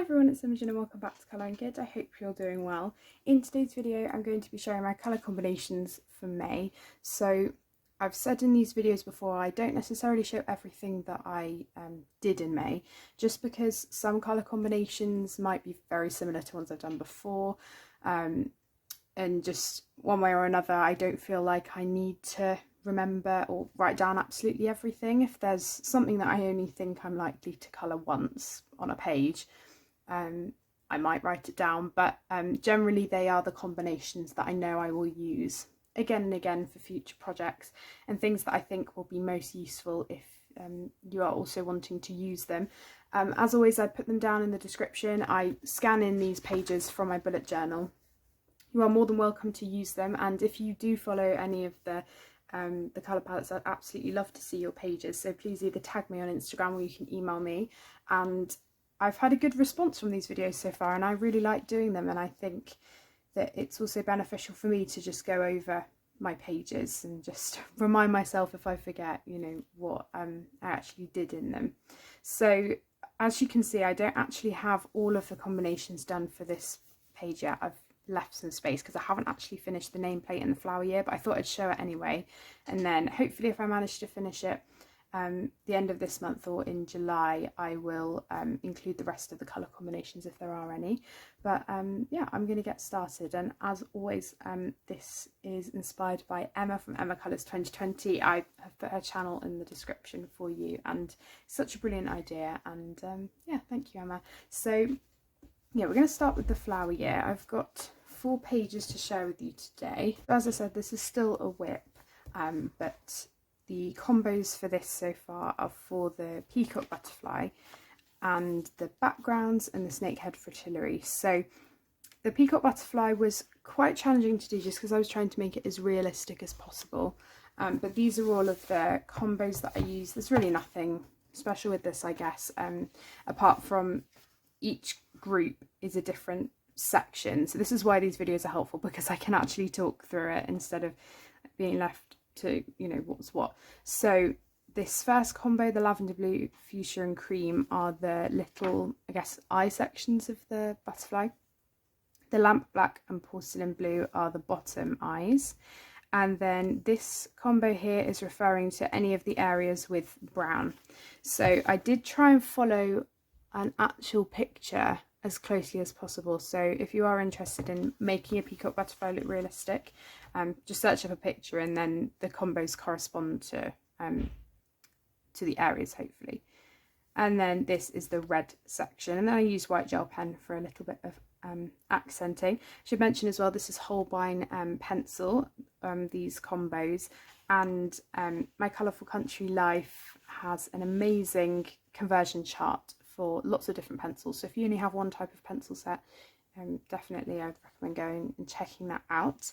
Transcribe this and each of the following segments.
everyone, it's Imogen and welcome back to Colour and Kid. I hope you're doing well. In today's video I'm going to be showing my colour combinations for May. So I've said in these videos before, I don't necessarily show everything that I did in May, just because some colour combinations might be very similar to ones I've done before, and just one way or another I don't feel like I need to remember or write down absolutely everything. If there's something that I only think I'm likely to colour once on a page, I might write it down, but generally they are the combinations that I know I will use again and again for future projects and things that I think will be most useful if you are also wanting to use them. As always, I put them down in the description. I scan in these pages from my bullet journal. You are more than welcome to use them, and if you do follow any of the colour palettes, I'd absolutely love to see your pages, so please either tag me on Instagram or you can email me. And I've had a good response from these videos so far and I really like doing them, and I think that it's also beneficial for me to just go over my pages and just remind myself if I forget, you know, what I actually did in them. So as you can see, I don't actually have all of the combinations done for this page yet. I've left some space because I haven't actually finished the nameplate and the flower year, but I thought I'd show it anyway, and then hopefully if I manage to finish it the end of this month or in July, I will include the rest of the colour combinations if there are any. But yeah, I'm going to get started, and as always, this is inspired by Emma from Emma Colours 2020. I have put her channel in the description for you, and it's such a brilliant idea, and yeah, thank you, Emma. So yeah, we're going to start with the flower year. I've got 4 pages to share with you today. As I said, this is still a whip, but the combos for this so far are for the peacock butterfly and the backgrounds and the snakehead fritillary. So the peacock butterfly was quite challenging to do just because I was trying to make it as realistic as possible. But these are all of the combos that I use. There's really nothing special with this, I guess, apart from each group is a different section. So this is why these videos are helpful, because I can actually talk through it instead of being left to, you know, what's what. So this first combo, the lavender blue, fuchsia and cream, are the little, I guess, eye sections of the butterfly. The lamp black and porcelain blue are the bottom eyes. And then this combo here is referring to any of the areas with brown. So I did try and follow an actual picture as closely as possible. So if you are interested in making a peacock butterfly look realistic, just search up a picture and then the combos correspond to the areas, hopefully. And then this is the red section, and then I use white gel pen for a little bit of accenting. I should mention as well, this is Holbein pencil, these combos, and my Colourful Country Life has an amazing conversion chart for lots of different pencils. So if you only have one type of pencil set, definitely I'd recommend going and checking that out.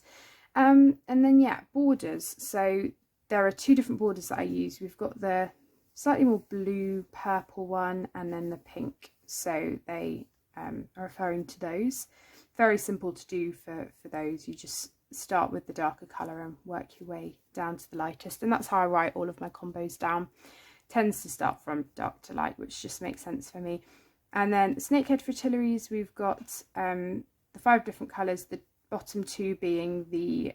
And then yeah, borders. So there are 2 different borders that I use. We've got the slightly more blue purple one and then the pink. So they are referring to those. Very simple to do for those. You just start with the darker colour and work your way down to the lightest, and that's how I write all of my combos down. Tends to start from dark to light, which just makes sense for me. And then snakehead fritillaries, we've got the 5 different colours, the bottom 2 being the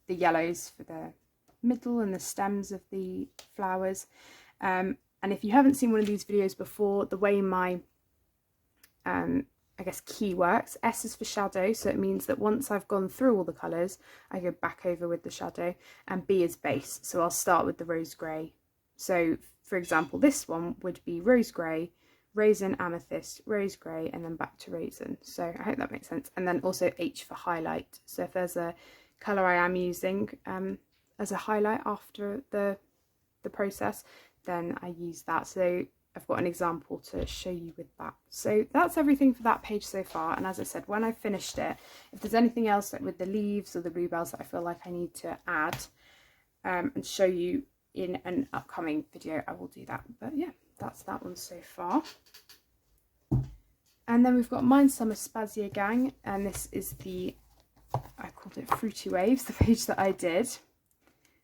yellows for the middle and the stems of the flowers. And if you haven't seen one of these videos before, the way my I guess key works, S is for shadow, so it means that once I've gone through all the colours, I go back over with the shadow, and B is base, so I'll start with the rose grey. So for example, this one would be rose grey, raisin, amethyst, rose grey, and then back to raisin. So I hope that makes sense. And then also H for highlight. So if there's a colour I am using as a highlight after the process, then I use that. So I've got an example to show you with that. So that's everything for that page so far. And as I said, when I've finished it, if there's anything else like with the leaves or the bluebells that I feel like I need to add and show you in an upcoming video, I will do that. But yeah, that's that one so far. And then we've got Mine Summer Spazia Gang, and this is the, I called it Fruity Waves, the page that I did.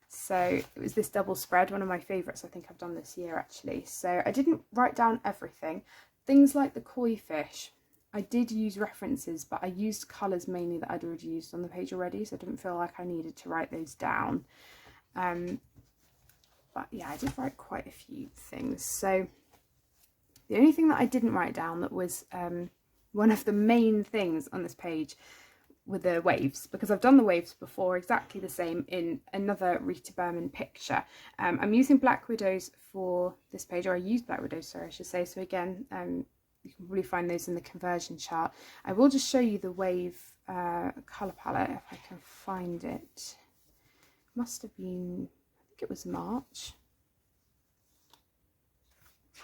So it was this double spread, one of my favourites I think I've done this year actually. So I didn't write down everything. Things like the koi fish, I did use references, but I used colours mainly that I'd already used on the page already, so I didn't feel like I needed to write those down. But yeah, I did write quite a few things. So the only thing that I didn't write down that was one of the main things on this page were the waves, because I've done the waves before exactly the same in another Rita Berman picture. I'm using Black Widows for this page, or I used Black Widows, sorry, I should say. So again, you can probably find those in the conversion chart. I will just show you the wave colour palette if I can find it. Must have been, I think it was March.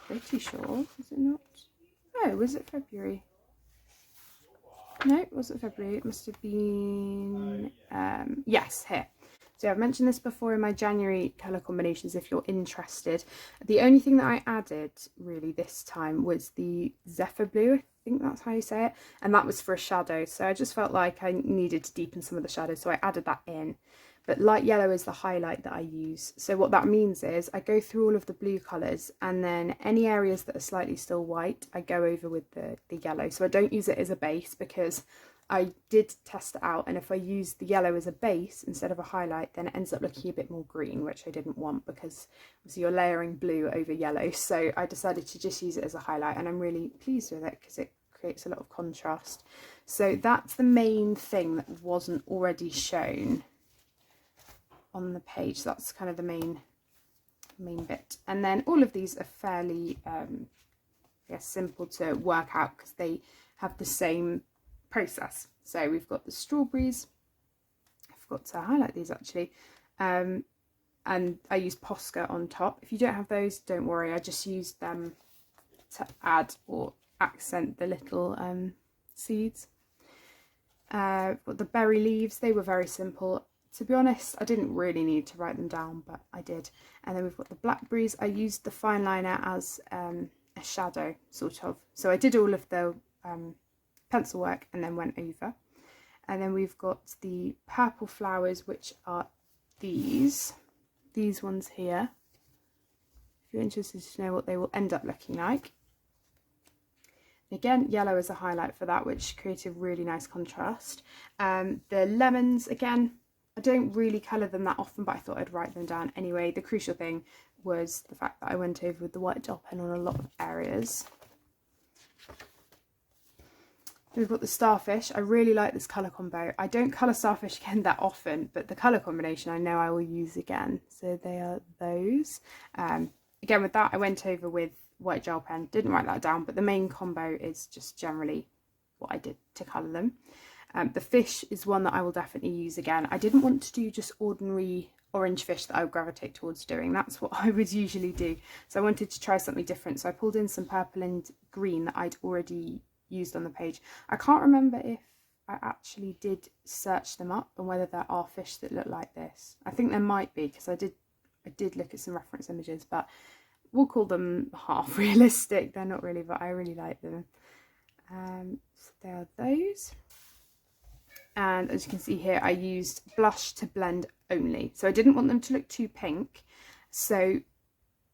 Pretty sure, was it not? Oh, was it February? No, it wasn't February. It must have been, yes, here. So I've mentioned this before in my January colour combinations if you're interested. The only thing that I added really this time was the Zephyr Blue, I think that's how you say it, and that was for a shadow. So I just felt like I needed to deepen some of the shadows, so I added that in. But light yellow is the highlight that I use. So what that means is I go through all of the blue colours, and then any areas that are slightly still white, I go over with the yellow. So I don't use it as a base, because I did test it out, and if I use the yellow as a base instead of a highlight, then it ends up looking a bit more green, which I didn't want, because obviously you're layering blue over yellow. So I decided to just use it as a highlight, and I'm really pleased with it because it creates a lot of contrast. So that's the main thing that wasn't already shown on the page. That's kind of the main bit. And then all of these are fairly simple to work out because they have the same process. So we've got the strawberries. I forgot to highlight these actually, and I used Posca on top. If you don't have those, don't worry, I just used them to add or accent the little seeds. Got the berry leaves. They were very simple. To be honest, I didn't really need to write them down, but I did. And then we've got the blackberries. I used the fine liner as a shadow, sort of. So I did all of the pencil work and then went over. And then we've got the purple flowers, which are these ones here. If you're interested to know what they will end up looking like. Again, yellow is a highlight for that, which created really nice contrast. The lemons, again, I don't really colour them that often, but I thought I'd write them down anyway. The crucial thing was the fact that I went over with the white gel pen on a lot of areas. We've got the starfish. I really like this colour combo. I don't colour starfish again that often, but the colour combination I know I will use again. So they are those. Again, with that, I went over with white gel pen. Didn't write that down, but the main combo is just generally what I did to colour them. The fish is one that I will definitely use again. I didn't want to do just ordinary orange fish that I would gravitate towards doing. That's what I would usually do. So I wanted to try something different. So I pulled in some purple and green that I'd already used on the page. I can't remember if I actually did search them up and whether there are fish that look like this. I think there might be, because I did look at some reference images, but we'll call them half realistic. They're not really, but I really like them. So there are those. And as you can see here, I used blush to blend only. So I didn't want them to look too pink. So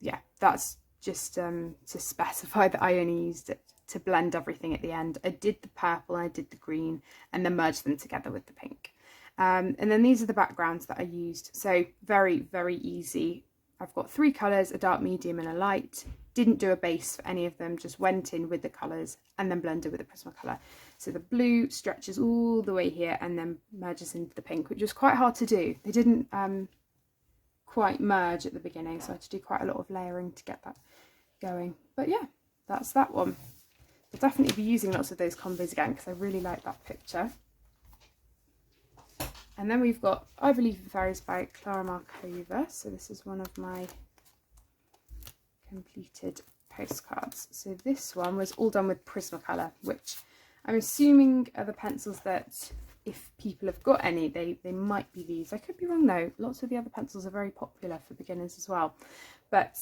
yeah, that's just to specify that I only used it to blend everything at the end. I did the purple and I did the green and then merged them together with the pink. And then these are the backgrounds that I used. So very, very easy. I've got 3 colours, a dark, medium and a light. Didn't do a base for any of them, just went in with the colours and then blended with the Prismacolor. So the blue stretches all the way here and then merges into the pink, which was quite hard to do. They didn't quite merge at the beginning, so I had to do quite a lot of layering to get that going. But yeah, that's that one. I'll definitely be using lots of those combos again because I really like that picture. And then we've got I Believe in Fairies by Clara Markova. So this is one of my completed postcards. So this one was all done with Prismacolor, which I'm assuming are the pencils that if people have got any, they might be these. I could be wrong though. Lots of the other pencils are very popular for beginners as well. But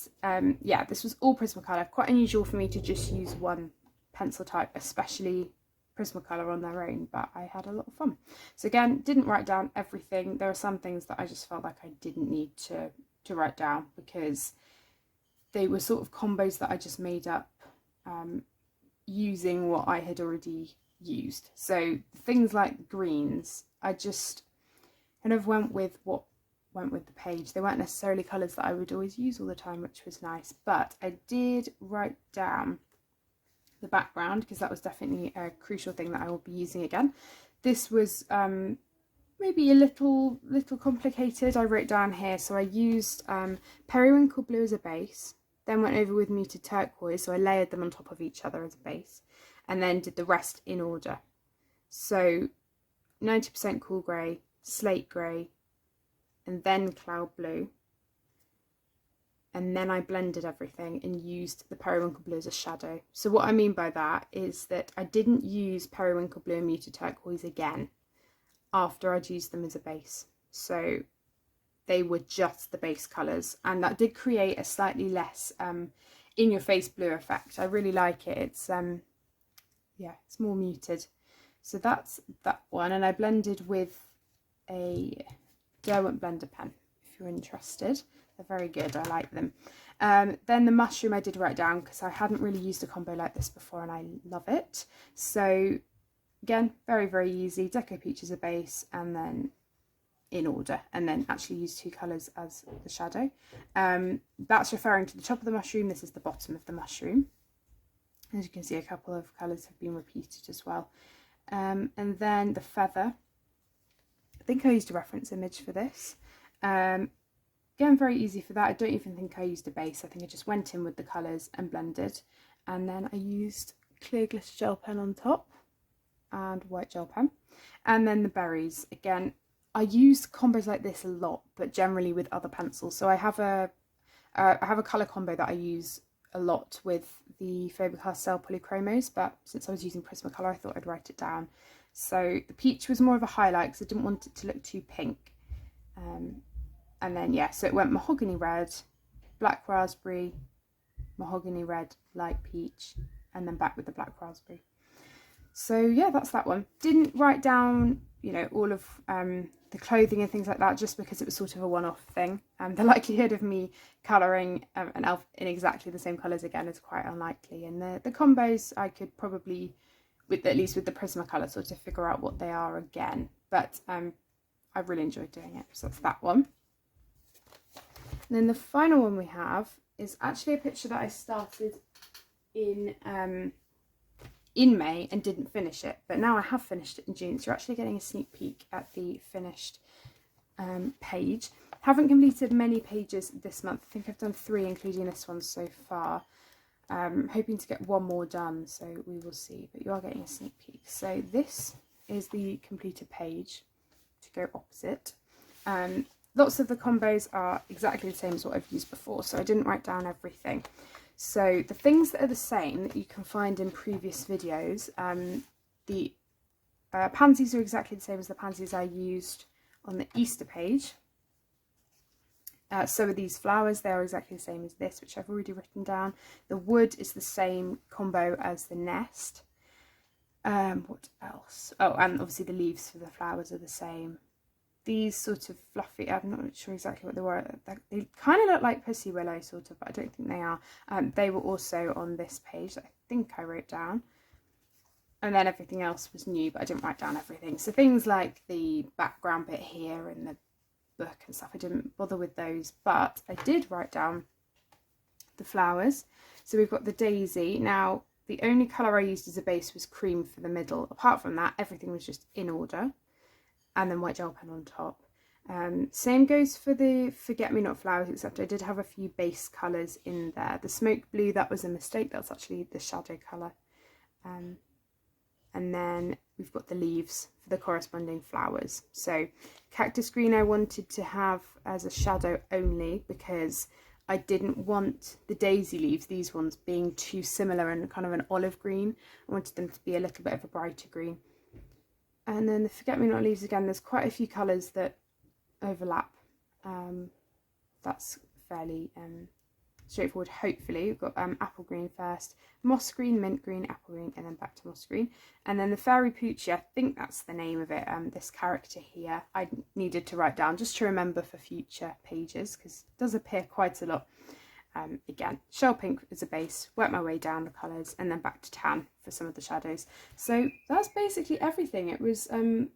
yeah, this was all Prismacolor. Quite unusual for me to just use one pencil type, especially Prismacolor on their own, but I had a lot of fun. So again, didn't write down everything. There are some things that I just felt like I didn't need to write down because they were sort of combos that I just made up using what I had already used. So things like greens, I just kind of went with what went with the page. They weren't necessarily colours that I would always use all the time, which was nice, but I did write down the background because that was definitely a crucial thing that I will be using again. This was maybe a little complicated. I wrote down here, so I used periwinkle blue as a base, then went over with muted turquoise, so I layered them on top of each other as a base, and then did the rest in order. So 90% cool grey, slate grey, and then cloud blue, and then I blended everything and used the periwinkle blue as a shadow. So what I mean by that is that I didn't use periwinkle blue and muted turquoise again after I'd used them as a base. So they were just the base colours, and that did create a slightly less in your face blue effect. I really like it. It's yeah, it's more muted. So that's that one, and I blended with a Derwent blender pen if you're interested. They're very good, I like them. Then the mushroom I did write down because I hadn't really used a combo like this before and I love it. So again, very easy. Deco Peach as a base, and then in order, and then actually use two colours as the shadow. That's referring to the top of the mushroom. This is the bottom of the mushroom. As you can see, a couple of colours have been repeated as well. And then the feather, I think I used a reference image for this. Again, very easy for that. I don't even think I used a base. I think I just went in with the colours and blended. And then I used clear glitter gel pen on top and white gel pen. And then the berries. Again, I use combos like this a lot, but generally with other pencils. So I have a colour combo that I use a lot with the Faber-Castell Polychromos, but since I was using Prismacolor, I thought I'd write it down. So the peach was more of a highlight because I didn't want it to look too pink. And then, yeah, so it went mahogany red, black raspberry, mahogany red, light peach, and then back with the black raspberry. So yeah, that's that one. Didn't write down, you know, all of the clothing and things like that, just because it was sort of a one-off thing. The likelihood of me colouring an elf in exactly the same colours again is quite unlikely. And the combos, I could probably, at least with the Prismacolor, sort of figure out what they are again. But I really enjoyed doing it, so that's that one. And then the final one we have is actually a picture that I started in May and didn't finish it, but now I have finished it in June, so you're actually getting a sneak peek at the finished page. Haven't completed many pages this month. I think I've done 3, including this one so far. Hoping to get one more done, so we will see, but you are getting a sneak peek. So this is the completed page to go opposite. Lots of the combos are exactly the same as what I've used before, so I didn't write down everything. So the things that are the same that you can find in previous videos, the pansies are exactly the same as the pansies I used on the Easter page. So are these flowers. They are exactly the same as this, which I've already written down. The wood is the same combo as the nest. What else? Oh, and obviously the leaves for the flowers are the same. These sort of fluffy, I'm not sure exactly what they were. They kind of look like Pussy Willow, sort of, but I don't think they are. They were also on this page that I think I wrote down. And then everything else was new, but I didn't write down everything. So things like the background bit here and the book and stuff, I didn't bother with those. But I did write down the flowers. So we've got the daisy. Now, the only colour I used as a base was cream for the middle. Apart from that, everything was just in order. And then white gel pen on top. Same goes for the Forget-Me-Not flowers, except I did have a few base colours in there. The smoke blue, that was a mistake. That's actually the shadow colour. And then we've got the leaves for the corresponding flowers. So cactus green I wanted to have as a shadow only because I didn't want the daisy leaves, these ones, being too similar and kind of an olive green. I wanted them to be a little bit of a brighter green. And then the Forget-Me-Not leaves, again, there's quite a few colours that overlap. That's fairly straightforward, hopefully. We've got apple green first, moss green, mint green, apple green, and then back to moss green. And then the Fairy Poochie, I think that's the name of it, this character here, I needed to write down just to remember for future pages, because it does appear quite a lot. again, shell pink as a base, work my way down the colours, and then back to tan for some of the shadows. So that's basically everything. It was a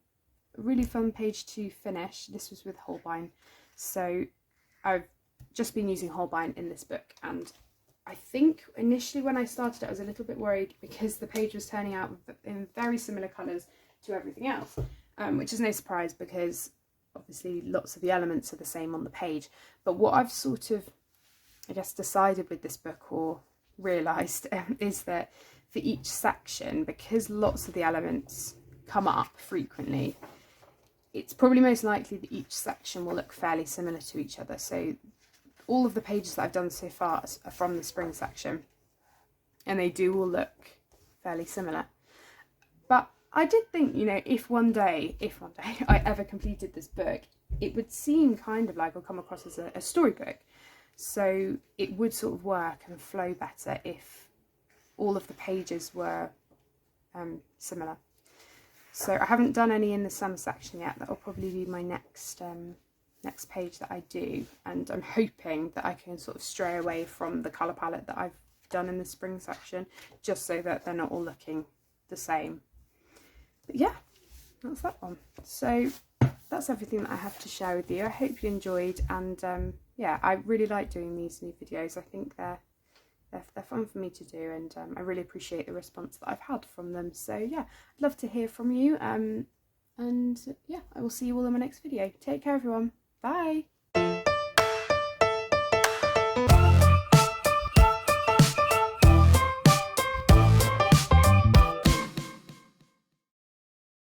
really fun page to finish. This was with Holbein, so I've just been using Holbein in this book, and I think initially when I started it I was a little bit worried because the page was turning out in very similar colours to everything else, which is no surprise because obviously lots of the elements are the same on the page. But what I've sort of, I guess, decided with this book, or realised, is that for each section, because lots of the elements come up frequently, it's probably most likely that each section will look fairly similar to each other. So all of the pages that I've done so far are from the spring section, and they do all look fairly similar. But I did think, you know, if one day I ever completed this book, it would seem kind of like, or come across as a storybook. So it would sort of work and flow better if all of the pages were similar. So I haven't done any in the summer section yet. That'll probably be my next page that I do, and I'm hoping that I can sort of stray away from the colour palette that I've done in the spring section, just so that they're not all looking the same. But yeah, that's that one. So that's everything that I have to share with you. I hope you enjoyed, and yeah, I really like doing these new videos. I think they're fun for me to do, and I really appreciate the response that I've had from them. So yeah, I'd love to hear from you, and yeah, I will see you all in my next video. Take care, everyone. Bye.